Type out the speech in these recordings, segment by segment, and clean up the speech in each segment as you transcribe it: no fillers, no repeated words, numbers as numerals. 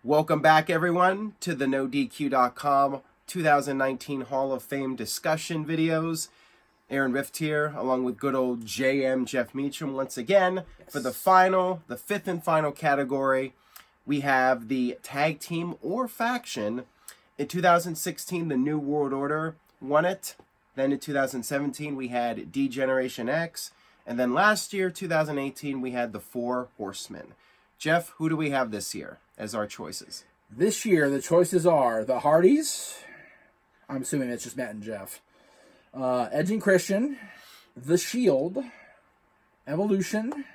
Welcome back, everyone, to the NoDQ.com 2019 Hall of Fame discussion videos. Aaron Rift here, along with good old JM Jeff Meacham once again. For the fifth and final category, we have the tag team or faction. In 2016, the New World Order won it. Then in 2017, we had D-Generation X. And then last year, 2018, we had the Four Horsemen. Jeff, who do we have this year as our choices? This year, the choices are the Hardys. I'm assuming it's just Matt and Jeff. Edge and Christian. The Shield. Evolution.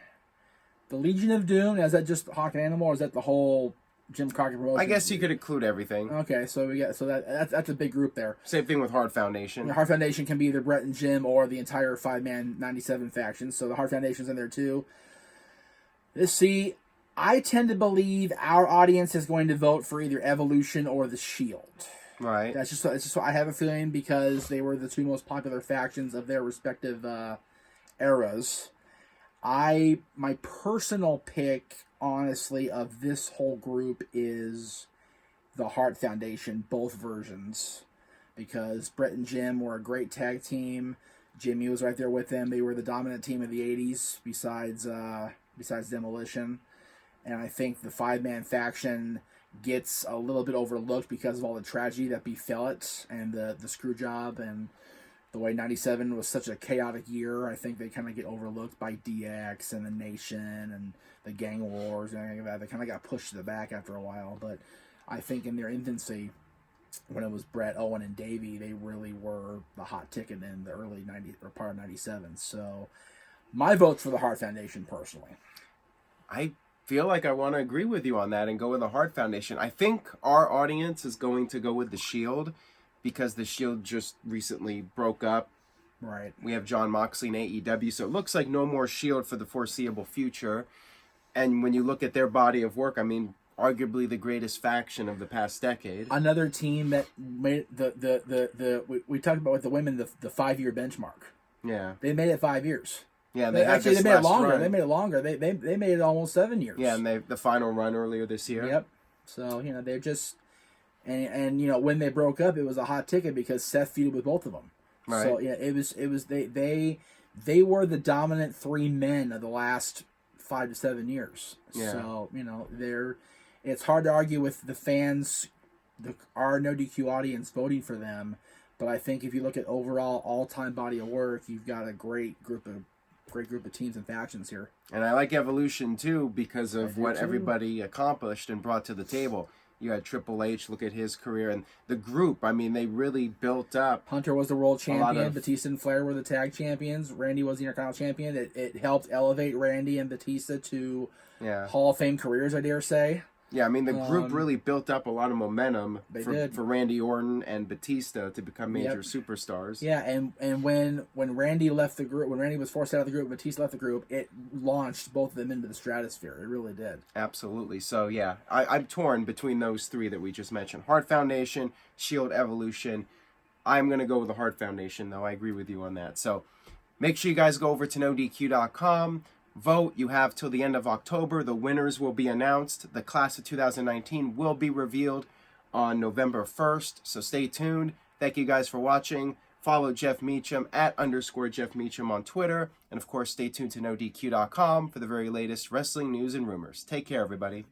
The Legion of Doom. Is that just Hawk and Animal, or is that the whole Jim Crockett promotion? I guess you could include everything. Okay, so that's a big group there. Same thing with Hard Foundation. The Hard Foundation can be either Brett and Jim or the entire 5-man 97 faction. So the Hard Foundation's in there too. Let's see. I tend to believe our audience is going to vote for either Evolution or the Shield. Right. It's just what I have a feeling, because they were the two most popular factions of their respective eras. My personal pick, honestly, of this whole group is the Hart Foundation, both versions, because Brett and Jim were a great tag team. Jimmy was right there with them. They were the dominant team of the 80s, besides Demolition. And I think the 5-man faction gets a little bit overlooked because of all the tragedy that befell it, and the screw job, and the way 97 was such a chaotic year. I think they kind of get overlooked by DX and the Nation and the gang wars and everything like that. They kind of got pushed to the back after a while. But I think in their infancy, when it was Brett, Owen, and Davey, they really were the hot ticket in the early 90s or part of 97. So my vote's for the Hart Foundation personally. I feel like I want to agree with you on that and go with the Hart Foundation. I think our audience is going to go with the Shield, because the Shield just recently broke up. Right. We have Jon Moxley in AEW, so it looks like no more Shield for the foreseeable future. And when you look at their body of work, I mean, arguably the greatest faction of the past decade. Another team that made we talked about with the women, the 5-year benchmark. Yeah. They made it 5 years. Yeah, they made it longer. Run. They made it longer. They made it almost 7 years. Yeah, and the final run earlier this year. Yep. So they're just and when they broke up, it was a hot ticket because Seth feuded with both of them. Right. So yeah, it was they were the dominant 3 men of the last 5 to 7 years. Yeah. So it's hard to argue with the fans, our No DQ audience voting for them. But I think if you look at overall all-time body of work, you've got a great group of teams and factions here. And I like Evolution too because of what everybody accomplished and brought to the table. You had Triple H, look at his career, and the group, I mean, they really built up. Hunter was the world champion. Batista and Flair were the tag champions. Randy was the Intercontinental champion. It helped elevate Randy and Batista to Hall of Fame careers, I dare say. Yeah, I mean, the group really built up a lot of momentum for Randy Orton and Batista to become major superstars. Yeah, and when Randy left the group, when Randy was forced out of the group, Batista left the group, it launched both of them into the stratosphere. It really did. Absolutely. So, yeah, I'm torn between those 3 that we just mentioned. Hart Foundation, Shield, Evolution. I'm going to go with the Hart Foundation, though. I agree with you on that. So, make sure you guys go over to NoDQ.com. Vote. You have till the end of October. The winners will be announced. The class of 2019 will be revealed on November 1st. So stay tuned. Thank you guys for watching. Follow Jeff Meacham at _Jeff Meacham on Twitter. And of course, stay tuned to NoDQ.com for the very latest wrestling news and rumors. Take care, everybody.